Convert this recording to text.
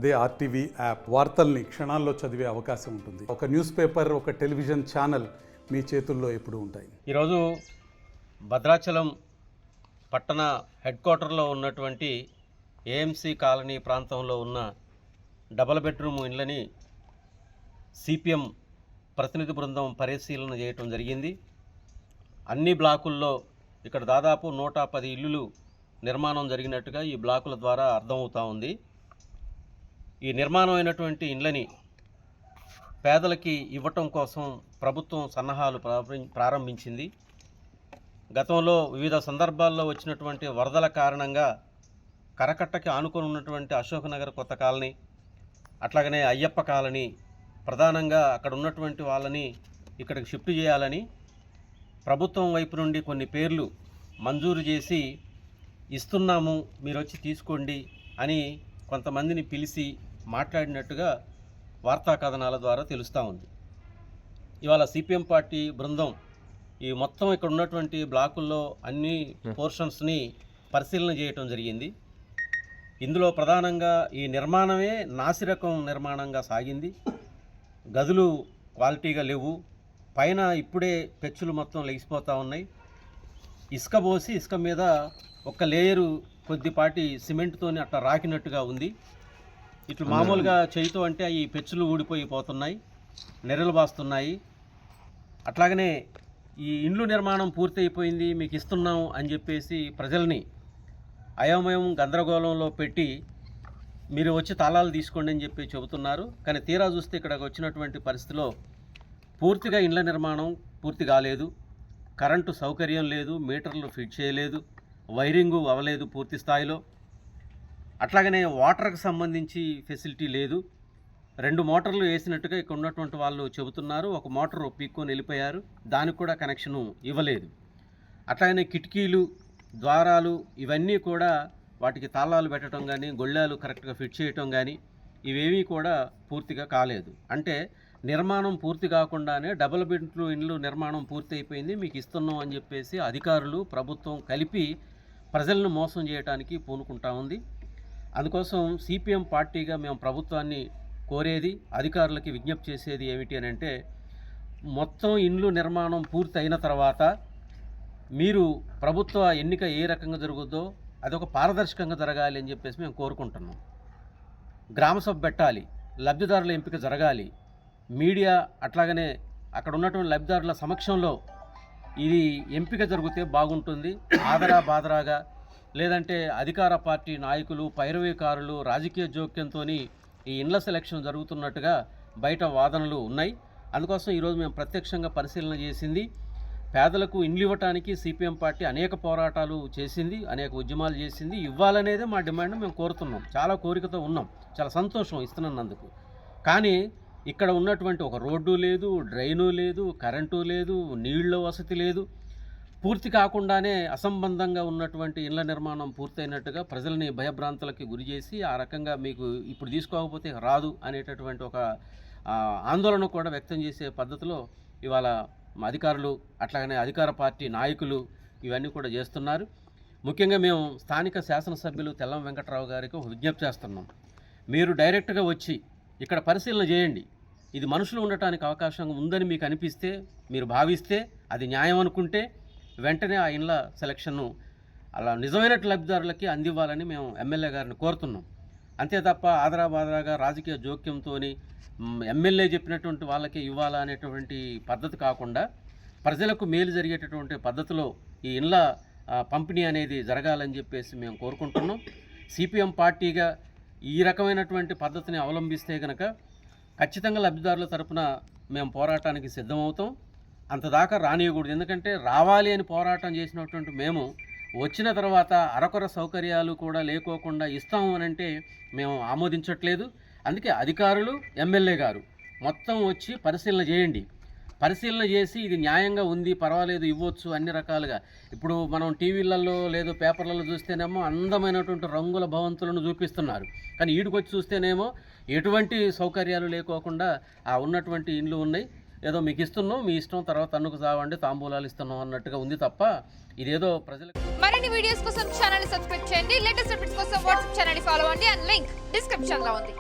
అదే RTV app వార్తల్ని క్షణాల్లో చదివే అవకాశం ఉంటుంది. ఒక న్యూస్ పేపర్, ఒక టెలివిజన్ ఛానల్ మీ చేతుల్లో ఎప్పుడూ ఉంటాయి. ఈరోజు భద్రాచలం పట్టణ హెడ్ క్వార్టర్లో ఉన్నటువంటి ఏఎంసీ కాలనీ ప్రాంతంలో ఉన్న డబల్ బెడ్రూమ్ ఇళ్ళని సిపిఎం ప్రతినిధి బృందం పరిశీలన చేయటం జరిగింది. అన్ని బ్లాకుల్లో ఇక్కడ దాదాపు 110 ఇల్లులు నిర్మాణం జరిగినట్టుగా ఈ బ్లాకుల ద్వారా అర్థమవుతూ ఉంది. ఈ నిర్మాణం అయినటువంటి ఇళ్ళని పేదలకి ఇవ్వటం కోసం ప్రభుత్వం సన్నాహాలు ప్రారంభించింది. గతంలో వివిధ సందర్భాల్లో వచ్చినటువంటి వరదల కారణంగా కరకట్టకి ఆనుకొని ఉన్నటువంటి అశోక్నగర్ కొత్త కాలనీ, అట్లాగనే అయ్యప్ప కాలనీ, ప్రధానంగా అక్కడ ఉన్నటువంటి వాళ్ళని ఇక్కడికి షిఫ్ట్ చేయాలని ప్రభుత్వం వైపు నుండి కొన్ని పేర్లు మంజూరు చేసి ఇస్తున్నాము, మీరు వచ్చి తీసుకోండి అని కొంతమందిని పిలిచి మాట్లాడినట్టుగా వార్తా కథనాల ద్వారా తెలుస్తూ ఉంది. ఇవాళ సిపిఎం పార్టీ బృందం ఈ మొత్తం ఇక్కడ ఉన్నటువంటి బ్లాకుల్లో అన్ని పోర్షన్స్ని పరిశీలన చేయటం జరిగింది. ఇందులో ప్రధానంగా ఈ నిర్మాణమే నాసిరకం నిర్మాణంగా సాగింది. గదులు క్వాలిటీగా లేవు. పైన ఇప్పుడే పెచ్చులు మొత్తం లెగిసిపోతూ ఉన్నాయి. ఇసుక పోసి ఇసుక మీద ఒక లేయరు కొద్దిపాటి సిమెంట్తోని అట్లా రాకినట్టుగా ఉంది. ఇట్లు మామూలుగా చేయితో అంటే ఈ పెచ్చులు ఊడిపోయిపోతున్నాయి, నెర్రలు బాస్తున్నాయి. అట్లాగనే ఈ ఇండ్లు నిర్మాణం పూర్తి అయిపోయింది, మీకు ఇస్తున్నాం అని చెప్పేసి ప్రజల్ని అయోమయం గందరగోళంలో పెట్టి మీరు వచ్చి తాళాలు తీసుకోండి అని చెప్పి చెబుతున్నారు. కానీ తీరా చూస్తే ఇక్కడికి వచ్చినటువంటి పరిస్థితిలో పూర్తిగా ఇండ్ల నిర్మాణం పూర్తి కాలేదు, కరెంటు సౌకర్యం లేదు, మీటర్లు ఫిట్ చేయలేదు, వైరింగు అవ్వలేదు పూర్తి స్థాయిలో. అట్లాగనే వాటర్కి సంబంధించి ఫెసిలిటీ లేదు. 2 మోటార్లు వేసినట్టుగా ఇక్కడ ఉన్నటువంటి వాళ్ళు చెబుతున్నారు. ఒక మోటారు పీక్కొని వెళ్ళిపోయారు, దానికి కూడా కనెక్షను ఇవ్వలేదు. అట్లాగనే కిటికీలు, ద్వారాలు ఇవన్నీ కూడా వాటికి తాళాలు పెట్టడం కానీ, గొళ్ళాలు కరెక్ట్గా ఫిట్ చేయటం కానీ ఇవేమీ కూడా పూర్తిగా కాలేదు. అంటే నిర్మాణం పూర్తి కాకుండానే డబుల్ బెడ్రూమ్ ఇండ్లు నిర్మాణం పూర్తి అయిపోయింది, మీకు ఇస్తున్నాం అని చెప్పేసి అధికారులు ప్రభుత్వం కలిపి ప్రజలను మోసం చేయడానికి పూనుకుంటా ఉంది. అందుకోసం సిపిఎం పార్టీగా మేము ప్రభుత్వాన్ని కోరేది, అధికారులకి విజ్ఞప్తి చేసేది ఏమిటి అని అంటే, మొత్తం ఇండ్లు నిర్మాణం పూర్తి అయిన తర్వాత మీరు ప్రభుత్వ ఎన్నిక ఏ రకంగా జరుగుద్దో అదొక పారదర్శకంగా జరగాలి అని చెప్పేసి మేము కోరుకుంటున్నాం. గ్రామసభ పెట్టాలి, లబ్ధిదారుల ఎంపిక జరగాలి, మీడియా అట్లాగనే అక్కడ ఉన్నటువంటి లబ్ధిదారుల సమక్షంలో ఇది ఎంపిక జరిగితే బాగుంటుంది. ఆదరా బాదరాగా లేదంటే అధికార పార్టీ నాయకులు, పైరవీకారులు రాజకీయ జోక్యంతో ఈ ఇండ్ల సెలక్షన్ జరుగుతున్నట్టుగా బయట వాదనలు ఉన్నాయి. అందుకోసం ఈరోజు మేము ప్రత్యక్షంగా పరిశీలన చేసింది. పేదలకు ఇండ్లు ఇవ్వటానికి సిపిఎం పార్టీ అనేక పోరాటాలు చేసింది, అనేక ఉద్యమాలు చేసింది. ఇవ్వాలనేదే మా డిమాండ్. మేము కోరుతున్నాం, చాలా కోరికతో ఉన్నాం, చాలా సంతోషం ఇస్తున్నందుకు. కానీ ఇక్కడ ఉన్నటువంటి ఒక రోడ్డు లేదు, డ్రైను లేదు, కరెంటు లేదు, నీళ్ళ వసతి లేదు. పూర్తి కాకుండానే అసంబంధంగా ఉన్నటువంటి ఇళ్ల నిర్మాణం పూర్తయినట్టుగా ప్రజల్ని భయభ్రాంతులకి గురి చేసి ఆ రకంగా మీకు ఇప్పుడు తీసుకోకపోతే రాదు అనేటటువంటి ఒక ఆందోళన కూడా వ్యక్తం చేసే పద్ధతిలో ఇవాళ అధికారులు అట్లాగనే అధికార పార్టీ నాయకులు ఇవన్నీ కూడా చేస్తున్నారు. ముఖ్యంగా మేము స్థానిక శాసనసభ్యులు తెల్లం వెంకట్రావు గారికి ఒక విజ్ఞప్తి చేస్తున్నాం. మీరు డైరెక్ట్గా వచ్చి ఇక్కడ పరిశీలన చేయండి. ఇది మనుషులు ఉండటానికి అవకాశం ఉందని మీకు అనిపిస్తే, మీరు భావిస్తే, అది న్యాయం అనుకుంటే వెంటనే ఆ ఇండ్ల సెలక్షన్ను అలా నిజమైన లబ్ధిదారులకి అందివ్వాలని మేము ఎమ్మెల్యే గారిని కోరుతున్నాం. అంతే తప్ప ఆదరాబాదరాగా రాజకీయ జోక్యంతో ఎమ్మెల్యే చెప్పినటువంటి వాళ్ళకి ఇవ్వాలా అనేటువంటి పద్ధతి కాకుండా ప్రజలకు మేలు జరిగేటటువంటి పద్ధతిలో ఈ ఇండ్ల పంపిణీ అనేది జరగాలని చెప్పేసి మేము కోరుకుంటున్నాం. సిపిఎం పార్టీగా ఈ రకమైనటువంటి పద్ధతిని అవలంబిస్తే కనుక ఖచ్చితంగా లబ్ధిదారుల తరపున మేము పోరాటానికి సిద్ధమవుతాం. అంతదాకా రానియకూడదు. ఎందుకంటే రావాలి అని పోరాటం చేసినటువంటి మేము వచ్చిన తర్వాత అరకొర సౌకర్యాలు కూడా లేకోకుండా ఇస్తాము అని అంటే మేము ఆమోదించట్లేదు. అందుకే అధికారులు, ఎమ్మెల్యే గారు మొత్తం వచ్చి పరిశీలన చేయండి. పరిశీలన చేసి ఇది న్యాయంగా ఉంది, పర్వాలేదు, ఇవ్వచ్చు అన్ని రకాలుగా. ఇప్పుడు మనం టీవీలలో లేదు పేపర్లలో చూస్తేనేమో అందమైనటువంటి రంగుల భవంతులను చూపిస్తున్నారు. కానీ ఈడికొచ్చి చూస్తేనేమో ఎటువంటి సౌకర్యాలు లేకోకుండా ఆ ఉన్నటువంటి ఇండ్లు ఉన్నాయి. ఏదో మీకు ఇస్తున్నాం, మీ ఇష్టం, తర్వాత అన్నుకు సావండి, తాంబూలాలు ఇస్తున్నాం అన్నట్టుగా ఉంది తప్ప ఇదేదో ప్రజలకు. మరిన్ని వీడియోస్ కోసం ఛానల్ ని సబ్స్క్రైబ్ చేయండి. లేటెస్ట్ అప్డేట్స్ కోసం వాట్సాప్ ఛానల్ ని ఫాలో అవ్వండి. అండ్ లింక్ డిస్క్రిప్షన్ లో ఉంది.